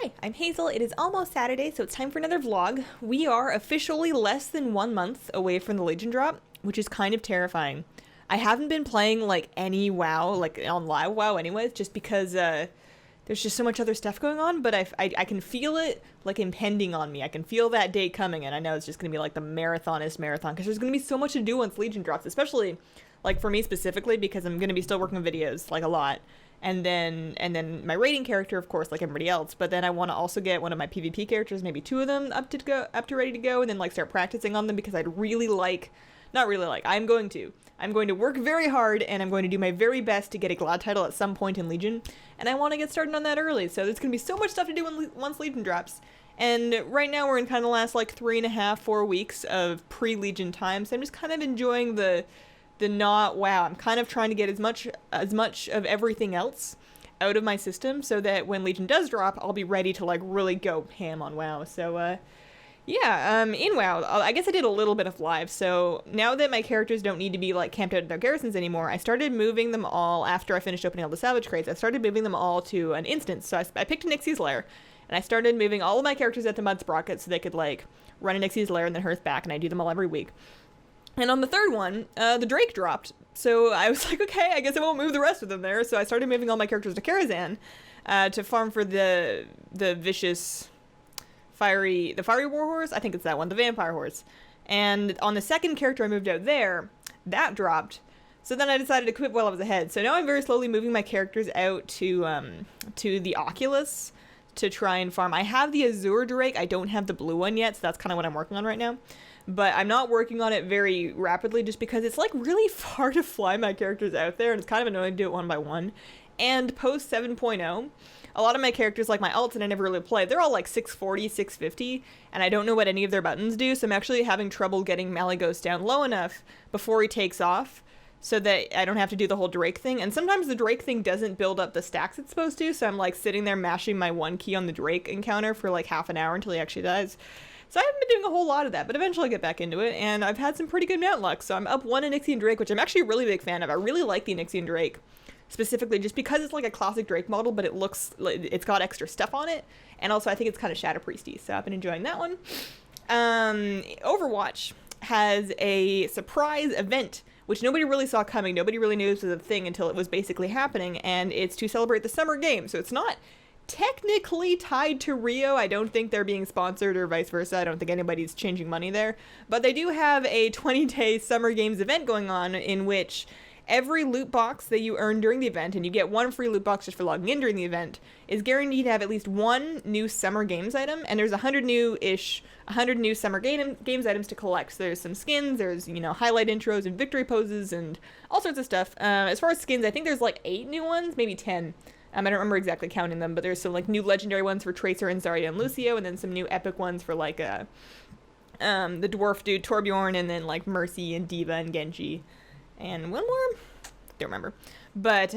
Hi, I'm Hazel. It is almost Saturday, so it's time for another vlog. We are officially less than 1 month away from the Legion drop, which is kind of terrifying. I haven't been playing like any WoW, like on live WoW anyways, just because there's just so much other stuff going on, but I can feel it like impending on me. I can feel that day coming, and I know it's just going to be like the marathonist marathon, because there's going to be so much to do once Legion drops, especially like for me specifically, because I'm going to be still working on videos like a lot. And then my raiding character, of course, like everybody else. But then I want to also get one of my PvP characters, maybe 2 of them up to ready to go, and then like start practicing on them, because I'd really like, not really like, I'm going to work very hard, and I'm going to do my very best to get a Glad title at some point in Legion, and I want to get started on that early. So there's gonna be so much stuff to do once Legion drops. And right now we're in kind of the last like 3.5, 4 weeks of pre-Legion time, so I'm just kind of enjoying the not wow. I'm kind of trying to get as much of everything else out of my system, so that when Legion does drop, I'll be ready to like really go ham on WoW. So yeah, in WoW, I guess I did a little bit of live. So now that my characters don't need to be like camped out in their garrisons anymore, I started moving them all after I finished opening all the salvage crates. I started moving them all to an instance. So I picked a Nixie's Lair, and I started moving all of my characters at the Mud Sprocket so they could like run a Nixie's Lair and then hearth back, and I do them all every week. And on the third one, the Drake dropped. So I was like, okay, I guess I won't move the rest of them there. So I started moving all my characters to Karazhan to farm for the vicious fiery warhorse. I think it's that one, the vampire horse. And on the second character I moved out there, that dropped. So then I decided to quit while I was ahead. So now I'm very slowly moving my characters out to the Oculus to try and farm. I have the Azure Drake. I don't have the blue one yet, so that's kind of what I'm working on right now. But I'm not working on it very rapidly, just because it's like really far to fly my characters out there, and it's kind of annoying to do it one by one. And post 7.0, a lot of my characters, like my alts that I never really play, they're all like 640, 650, and I don't know what any of their buttons do, so I'm actually having trouble getting Malygos down low enough before he takes off, so that I don't have to do the whole Drake thing. And sometimes the Drake thing doesn't build up the stacks it's supposed to, so I'm like sitting there mashing my 1 key on the Drake encounter for like half an hour until he actually dies. So I haven't been doing a whole lot of that, but eventually I'll get back into it, and I've had some pretty good mount luck. So I'm up 1 Onyxian Drake, which I'm actually a really big fan of. I really like the Onyxian Drake, specifically just because it's like a classic Drake model, but it looks like it's got extra stuff on it, and also I think it's kind of Shadow Priesty, so I've been enjoying that one. Overwatch has a surprise event, which nobody really saw coming. Nobody really knew this was a thing until it was basically happening, and it's to celebrate the Summer Games. So it's not technically tied to Rio. I don't think they're being sponsored or vice versa. I don't think anybody's changing money there. But they do have a 20-day Summer Games event going on, in which every loot box that you earn during the event, and you get 1 free loot box just for logging in during the event, is guaranteed to have at least 1 new Summer Games item, and there's 100 new Summer Games items to collect. So there's some skins, there's, you know, highlight intros and victory poses and all sorts of stuff. As far as skins, I think there's like 8 new ones, maybe 10. I don't remember exactly counting them, but there's some like new legendary ones for Tracer and Zarya and Lucio, and then some new epic ones for like the dwarf dude Torbjorn, and then like Mercy and Diva and Genji. And one more? Don't remember. But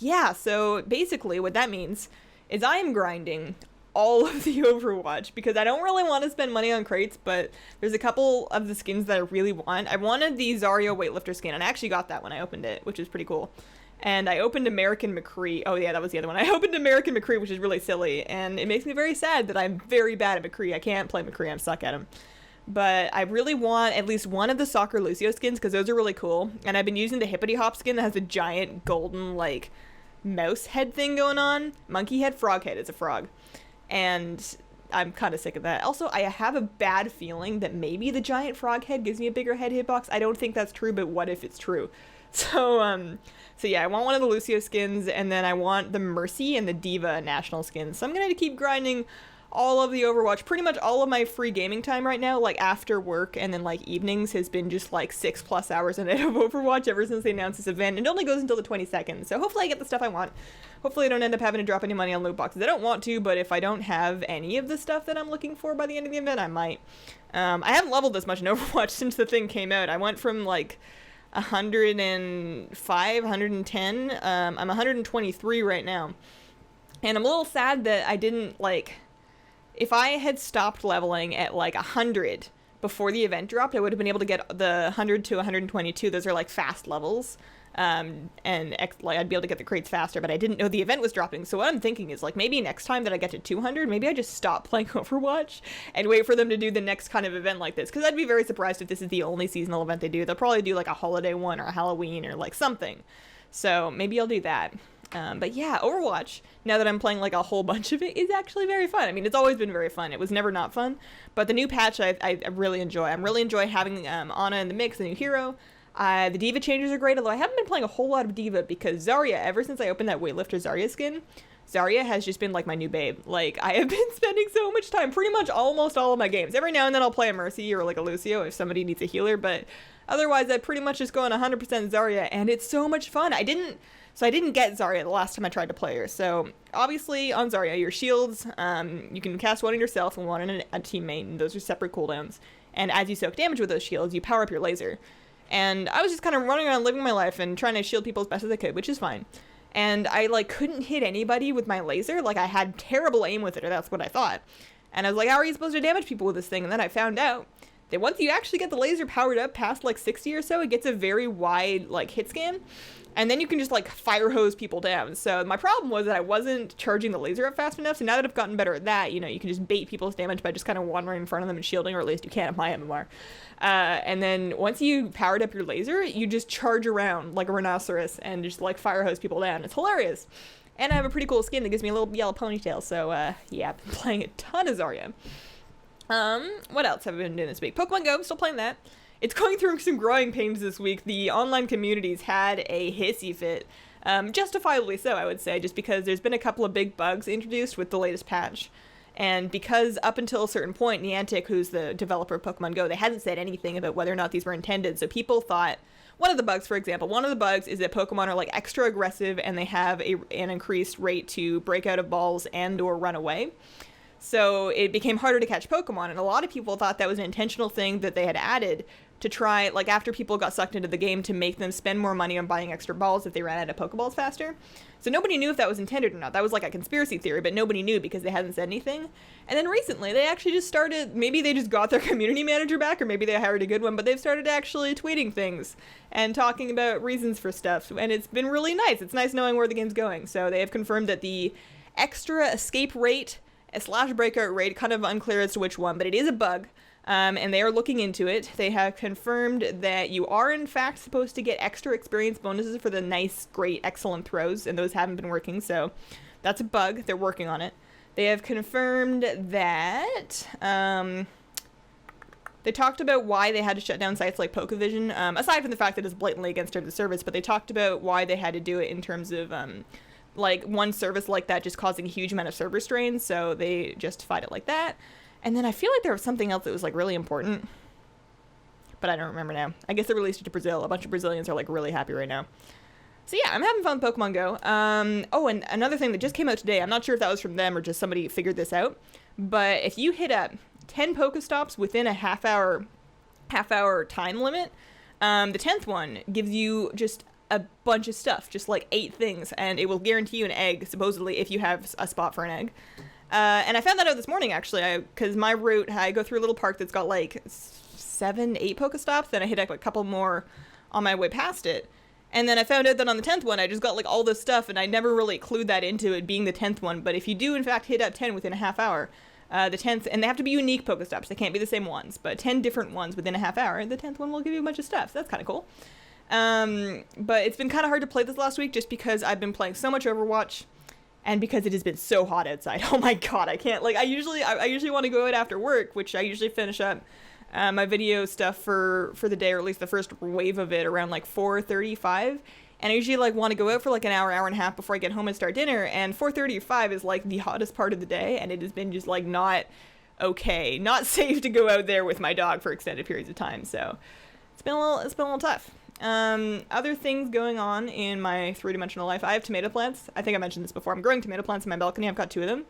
yeah, so basically what that means is I am grinding all of the Overwatch, because I don't really want to spend money on crates, but there's a couple of the skins that I really want. I wanted the Zarya weightlifter skin, and I actually got that when I opened it, which is pretty cool. And I opened American McCree. Oh yeah, that was the other one. I opened American McCree, which is really silly, and it makes me very sad that I'm very bad at McCree. I can't play McCree. I'm stuck at him. But I really want at least one of the Soccer Lucio skins, because those are really cool. And I've been using the Hippity Hop skin that has a giant golden, like, mouse head thing going on. Monkey head, frog head. It's a frog. And I'm kind of sick of that. Also, I have a bad feeling that maybe the giant frog head gives me a bigger head hitbox. I don't think that's true, but what if it's true? So yeah, I want one of the Lucio skins, and then I want the Mercy and the Diva national skins. So I'm going to keep grinding all of the Overwatch. Pretty much all of my free gaming time right now, like after work and then like evenings, has been just like 6+ hours a night of Overwatch ever since they announced this event. And it only goes until the 22nd, so hopefully I get the stuff I want. Hopefully I don't end up having to drop any money on loot boxes. I don't want to, but if I don't have any of the stuff that I'm looking for by the end of the event, I might. I haven't leveled this much in Overwatch since the thing came out. I went from like 105, 110. I'm 123 right now. And I'm a little sad that I didn't, like, if I had stopped leveling at like 100 before the event dropped, I would have been able to get the 100 to 122. Those are like fast levels. like I'd be able to get the crates faster, but I didn't know the event was dropping. So what I'm thinking is like maybe next time that I get to 200, maybe I just stop playing Overwatch and wait for them to do the next kind of event like this, because I'd be very surprised if this is the only seasonal event they do. They'll probably do like a holiday one or a Halloween or like something. So maybe I'll do that. But yeah, Overwatch, now that I'm playing like a whole bunch of it, is actually very fun. I mean, it's always been very fun. It was never not fun. But the new patch I really enjoy. I really enjoy having Ana in the mix, the new hero. The D.Va changes are great, although I haven't been playing a whole lot of D.Va because Zarya, ever since I opened that weightlifter Zarya skin, Zarya has just been like my new babe. Like, I have been spending so much time, pretty much almost all of my games. Every now and then I'll play a Mercy or like a Lucio if somebody needs a healer, but otherwise I pretty much just go on 100% Zarya, and it's so much fun. I didn't get Zarya the last time I tried to play her. So obviously on Zarya, your shields, you can cast one on yourself and one on a teammate, and those are separate cooldowns. And as you soak damage with those shields, you power up your laser. And I was just kind of running around living my life and trying to shield people as best as I could, which is fine. And I like couldn't hit anybody with my laser. Like, I had terrible aim with it, or that's what I thought. And I was like, how are you supposed to damage people with this thing? And then I found out that once you actually get the laser powered up past like 60 or so, it gets a very wide like hit scan. And then you can just like fire hose people down. So my problem was that I wasn't charging the laser up fast enough. So now that I've gotten better at that, you know, you can just bait people's damage by just kind of wandering in front of them and shielding, or at least you can at my MMR. And then once you powered up your laser, you just charge around like a rhinoceros and just like fire hose people down. It's hilarious. And I have a pretty cool skin that gives me a little yellow ponytail. So yeah, I've been playing a ton of Zarya. What else have I been doing this week? Pokemon Go, I'm still playing that. It's going through some growing pains this week. The online community's had a hissy fit. Justifiably so, I would say, just because there's been a couple of big bugs introduced with the latest patch. And because up until a certain point, Niantic, who's the developer of Pokemon Go, they hadn't said anything about whether or not these were intended. So people thought, one of the bugs, for example, is that Pokemon are like extra aggressive and they have an increased rate to break out of balls and or run away. So it became harder to catch Pokemon, and a lot of people thought that was an intentional thing that they had added to try, like, after people got sucked into the game, to make them spend more money on buying extra balls if they ran out of Pokeballs faster. So nobody knew if that was intended or not. That was like a conspiracy theory, but nobody knew because they hadn't said anything. And then recently, they actually just started, maybe they just got their community manager back, or maybe they hired a good one, but they've started actually tweeting things and talking about reasons for stuff, and it's been really nice. It's nice knowing where the game's going. So they have confirmed that the extra escape rate / breakout rate, kind of unclear as to which one, but it is a bug, and they are looking into it. They have confirmed that you are in fact supposed to get extra experience bonuses for the nice, great, excellent throws, and those haven't been working, so that's a bug. They're working on it. They have confirmed that they talked about why they had to shut down sites like Pokevision, aside from the fact that it's blatantly against terms of service, but they talked about why they had to do it in terms of like one service like that just causing a huge amount of server strain, so they justified it like that. And then I feel like there was something else that was like really important, but I don't remember now. I guess they released it to Brazil. A bunch of Brazilians are like really happy right now. So yeah, I'm having fun with Pokemon Go. Oh, and another thing that just came out today, I'm not sure if that was from them or just somebody figured this out, but if you hit up 10 Pokestops within a half hour time limit, the 10th one gives you just a bunch of stuff, just like 8 things, and it will guarantee you an egg, supposedly, if you have a spot for an egg. And I found that out this morning, actually, because my route, I go through a little park that's got like 7, 8 Pokestops, then I hit up a couple more on my way past it. And then I found out that on the 10th one, I just got like all this stuff, and I never really clued that into it being the 10th one. But if you do, in fact, hit up 10 within a half hour, the 10th, and they have to be unique Pokestops, they can't be the same ones, but 10 different ones within a half hour, and the 10th one will give you a bunch of stuff, so that's kind of cool. But it's been kind of hard to play this last week just because I've been playing so much Overwatch and because it has been so hot outside. Oh my god, I can't, like, I usually want to go out after work, which I usually finish up my video stuff for the day, or at least the first wave of it, around like 4:35, and I usually like want to go out for like an hour and a half before I get home and start dinner, and 4:35 is like the hottest part of the day, and it has been just like not safe to go out there with my dog for extended periods of time, so it's been a little tough. Other things going on in my 3-dimensional life. I have tomato plants. I think I mentioned this before. I'm growing tomato plants in my balcony. I've got 2 of them.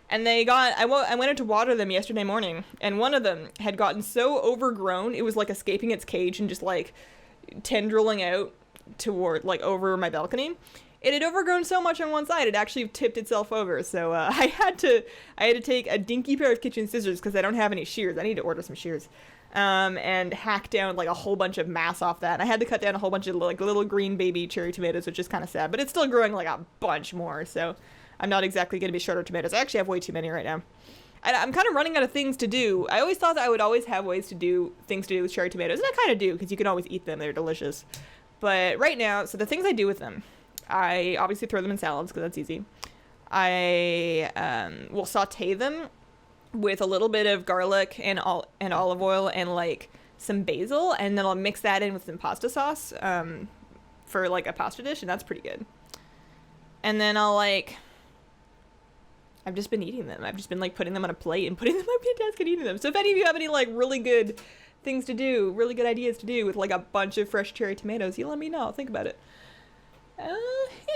And I went out to water them yesterday morning, and one of them had gotten so overgrown, it was like escaping its cage and just like tendriling out toward like over my balcony. It had overgrown so much on one side, it actually tipped itself over. So I had to take a dinky pair of kitchen scissors because I don't have any shears. I need to order some shears. and hack down like a whole bunch of mass off that. And I had to cut down a whole bunch of like little green baby cherry tomatoes, which is kind of sad, but it's still growing like a bunch more. So I'm not exactly going to be short of tomatoes. I actually have way too many right now. I'm kind of running out of things to do. I always thought that I would always have things to do with cherry tomatoes, and I kind of do, because you can always eat them. They're delicious. But right now, so the things I do with them, I obviously throw them in salads, because that's easy. I will saute them with a little bit of garlic and olive oil and like some basil, and then I'll mix that in with some pasta sauce for like a pasta dish, and that's pretty good. And then I've just been eating them. I've just been like putting them on a plate and putting them on my desk and eating them. So if any of you have any like really good things to do, really good ideas to do with like a bunch of fresh cherry tomatoes, you let me know. I'll think about it.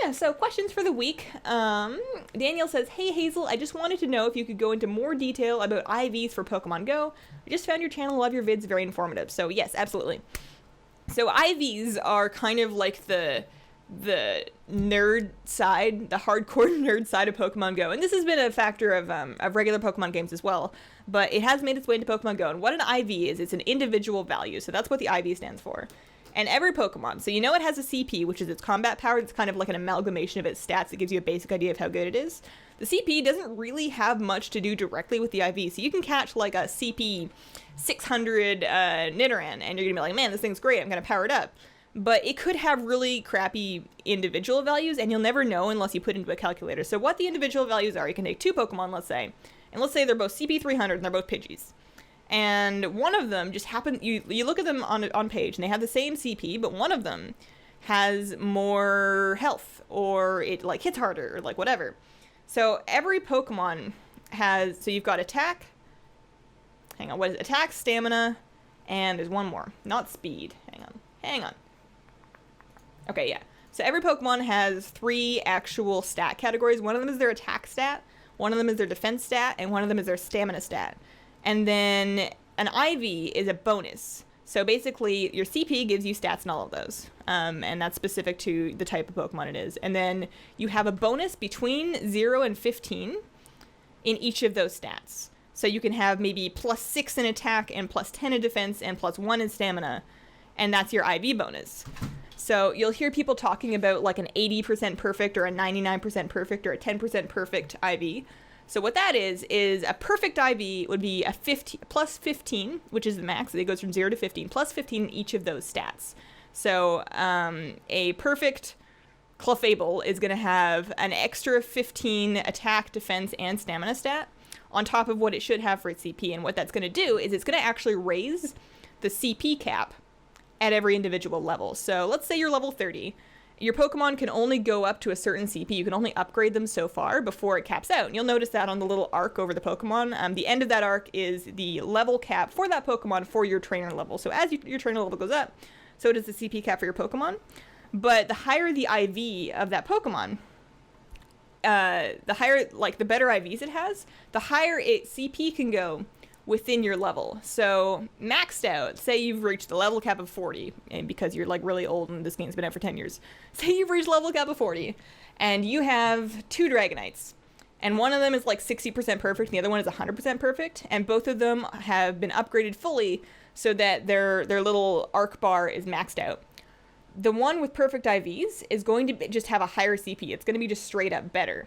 Yeah, so questions for the week. Daniel says, "Hey Hazel, I just wanted to know if you could go into more detail about IVs for Pokemon Go. I just found your channel, love your vids, very informative." So yes, absolutely. So IVs are kind of like the nerd side, the hardcore nerd side of Pokemon Go. And this has been a factor of regular Pokemon games as well, but it has made its way into Pokemon Go. And what an IV is, it's an individual value. So that's what the IV stands for. And every Pokemon, so you know it has a CP, which is its combat power. It's kind of like an amalgamation of its stats that gives you a basic idea of how good it is. The CP doesn't really have much to do directly with the IV. So you can catch like a CP 600 Nidoran, and you're gonna be like, man, this thing's great, I'm gonna power it up. But it could have really crappy individual values, and you'll never know unless you put it into a calculator. So what the individual values are, you can take two Pokemon, let's say, and let's say they're both CP 300 and they're both Pidgeys. And one of them just happened, you look at them on page, and they have the same CP, but one of them has more health, or it like hits harder, or like whatever. So every Pokemon has, so you've got attack, what is it? Attack, stamina, and there's one more, not speed. Hang on. Okay, yeah. So every Pokemon has 3 actual stat categories. One of them is their attack stat, one of them is their defense stat, and one of them is their stamina stat. And then an IV is a bonus. So basically, your CP gives you stats in all of those. And that's specific to the type of Pokemon it is. And then you have a bonus between 0 and 15 in each of those stats. So you can have maybe +6 in attack, and +10 in defense, and +1 in stamina. And that's your IV bonus. So you'll hear people talking about like an 80% perfect, or a 99% perfect, or a 10% perfect IV. So what that is a perfect IV would be a +15, which is the max. It goes from 0 to 15, +15 in each of those stats. So a perfect Clefable is going to have an extra 15 attack, defense, and stamina stat on top of what it should have for its CP. And what that's going to do is it's going to actually raise the CP cap at every individual level. So let's say you're level 30. Your Pokemon can only go up to a certain CP. You can only upgrade them so far before it caps out. And you'll notice that on the little arc over the Pokemon. The end of that arc is the level cap for that Pokemon for your trainer level. So as your trainer level goes up, so does the CP cap for your Pokemon. But the higher the IV of that Pokemon, the higher, like the better IVs it has, the higher its CP can go within your level. So maxed out, say you've reached the level cap of 40, and because you're like really old and this game's been out for 10 years, say you've reached level cap of 40 and you have 2 Dragonites, and one of them is like 60% perfect and the other one is 100% perfect, and both of them have been upgraded fully so that their little arc bar is maxed out. The one with perfect IVs is going to just have a higher CP. It's going to be just straight up better.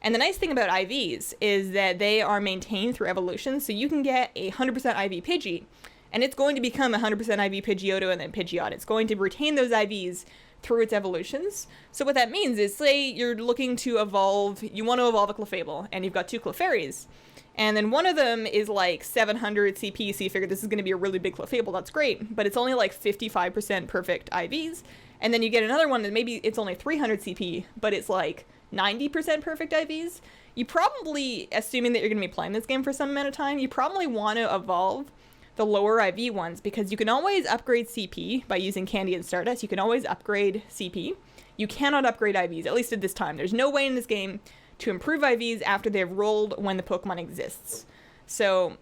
And the nice thing about IVs is that they are maintained through evolution, so you can get a 100% IV Pidgey, and it's going to become a 100% IV Pidgeotto and then Pidgeot. It's going to retain those IVs through its evolutions. So what that means is, say you're looking to evolve, you want to evolve a Clefable, and you've got 2 Clefairies, and then one of them is like 700 CP, so you figure this is going to be a really big Clefable, that's great, but it's only like 55% perfect IVs, and then you get another one that maybe it's only 300 CP, but it's like 90% perfect IVs. You probably, assuming that you're going to be playing this game for some amount of time, you probably want to evolve the lower IV ones, because you can always upgrade CP by using Candy and Stardust. You can always upgrade CP. You cannot upgrade IVs, at least at this time. There's no way in this game to improve IVs after they've rolled when the Pokemon exists. So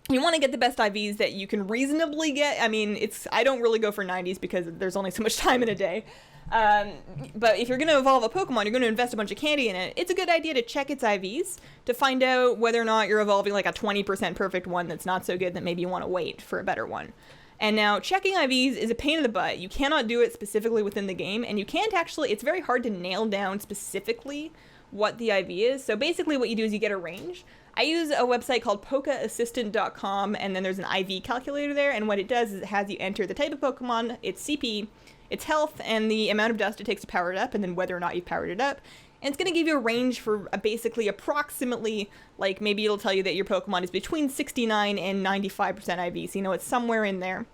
you want to get the best IVs that you can reasonably get. I mean, I don't really go for 90s because there's only so much time in a day. But if you're going to evolve a Pokemon, you're going to invest a bunch of candy in it. It's a good idea to check its IVs to find out whether or not you're evolving like a 20% perfect one that's not so good that maybe you want to wait for a better one. And now checking IVs is a pain in the butt. You cannot do it specifically within the game, and you can't actually, it's very hard to nail down specifically what the IV is. So basically what you do is you get a range. I use a website called pokaassistant.com, and then there's an IV calculator there, and what it does is it has you enter the type of Pokemon, its CP, its health, and the amount of dust it takes to power it up, and then whether or not you've powered it up. And it's going to give you a range for basically approximately, like maybe it'll tell you that your Pokemon is between 69 and 95% IV, so you know it's somewhere in there.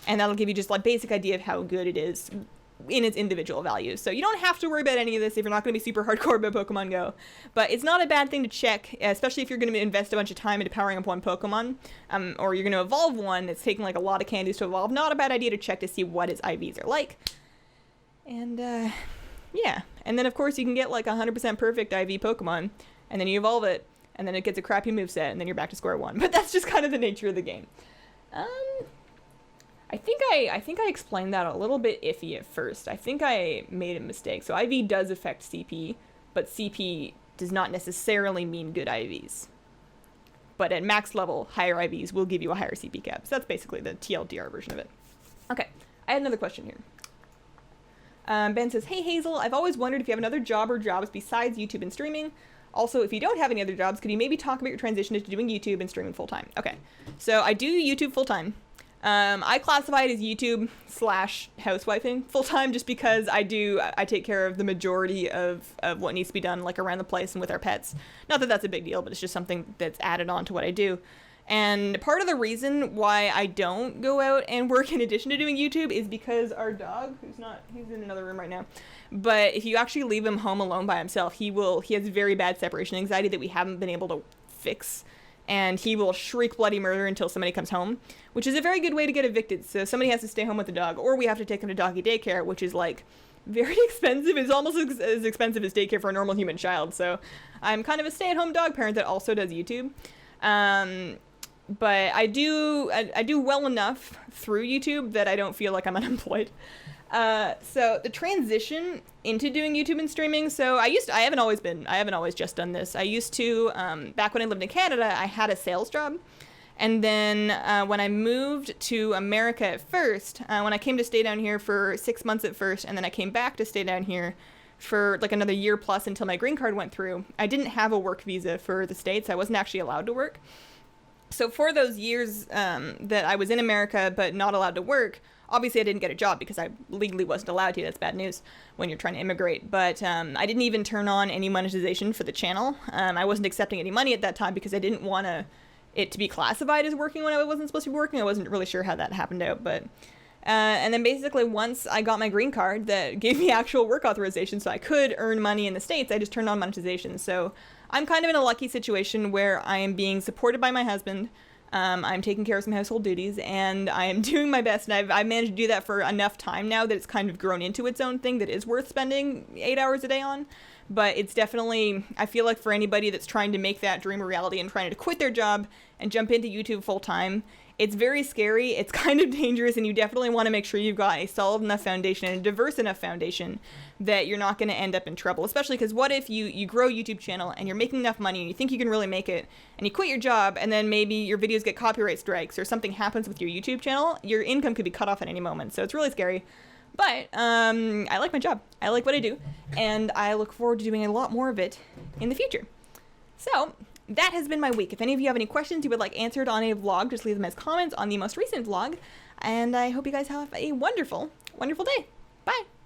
And that'll give you just like basic idea of how good it is in its individual values. So you don't have to worry about any of this if you're not going to be super hardcore about Pokemon Go. But it's not a bad thing to check, especially if you're going to invest a bunch of time into powering up one Pokemon, or you're going to evolve one that's taking like a lot of candies to evolve. Not a bad idea to check to see what its IVs are like. And yeah. And then of course you can get like 100% perfect IV Pokemon, and then you evolve it, and then it gets a crappy moveset, and then you're back to square one. But that's just kind of the nature of the game. I think I explained that a little bit iffy at first. I think I made a mistake. So IV does affect CP, but CP does not necessarily mean good IVs. But at max level, higher IVs will give you a higher CP cap. So that's basically the TLDR version of it. Okay, I had another question here. Ben says, hey Hazel, I've always wondered if you have another job or jobs besides YouTube and streaming. Also, if you don't have any other jobs, could you maybe talk about your transition into doing YouTube and streaming full-time? Okay, so I do YouTube full-time. I classify it as YouTube / housewifing full-time just because I take care of the majority of what needs to be done like around the place and with our pets. Not that that's a big deal, but it's just something that's added on to what I do. And part of the reason why I don't go out and work in addition to doing YouTube is because our dog, he's in another room right now, but if you actually leave him home alone by himself, he has very bad separation anxiety that we haven't been able to fix. And he will shriek bloody murder until somebody comes home, which is a very good way to get evicted. So somebody has to stay home with the dog, or we have to take him to doggy daycare, which is like very expensive. It's almost as expensive as daycare for a normal human child. So I'm kind of a stay-at-home dog parent that also does YouTube. But I do well enough through YouTube that I don't feel like I'm unemployed. So the transition into doing YouTube and streaming, so I haven't always just done this. I used to, back when I lived in Canada, I had a sales job. And then when I moved to America at first, when I came to stay down here for 6 months at first, and then I came back to stay down here for like another year plus until my green card went through, I didn't have a work visa for the States. I wasn't actually allowed to work. So for those years that I was in America but not allowed to work, obviously I didn't get a job because I legally wasn't allowed to. That's bad news when you're trying to immigrate. But I didn't even turn on any monetization for the channel. I wasn't accepting any money at that time because I didn't want it to be classified as working when I wasn't supposed to be working. I wasn't really sure how that happened out. But and then basically once I got my green card that gave me actual work authorization so I could earn money in the States, I just turned on monetization. So I'm kind of in a lucky situation where I am being supported by my husband. I'm taking care of some household duties, and I am doing my best, and I've managed to do that for enough time now that it's kind of grown into its own thing that is worth spending 8 hours a day on. But it's definitely, I feel like for anybody that's trying to make that dream a reality and trying to quit their job and jump into YouTube full time, it's very scary, it's kind of dangerous, and you definitely want to make sure you've got a solid enough foundation and a diverse enough foundation that you're not going to end up in trouble. Especially because what if you grow a YouTube channel and you're making enough money and you think you can really make it, and you quit your job, and then maybe your videos get copyright strikes or something happens with your YouTube channel, your income could be cut off at any moment. So it's really scary. But I like my job. I like what I do, and I look forward to doing a lot more of it in the future. So that has been my week. If any of you have any questions you would like answered on a vlog, just leave them as comments on the most recent vlog. And I hope you guys have a wonderful, wonderful day. Bye.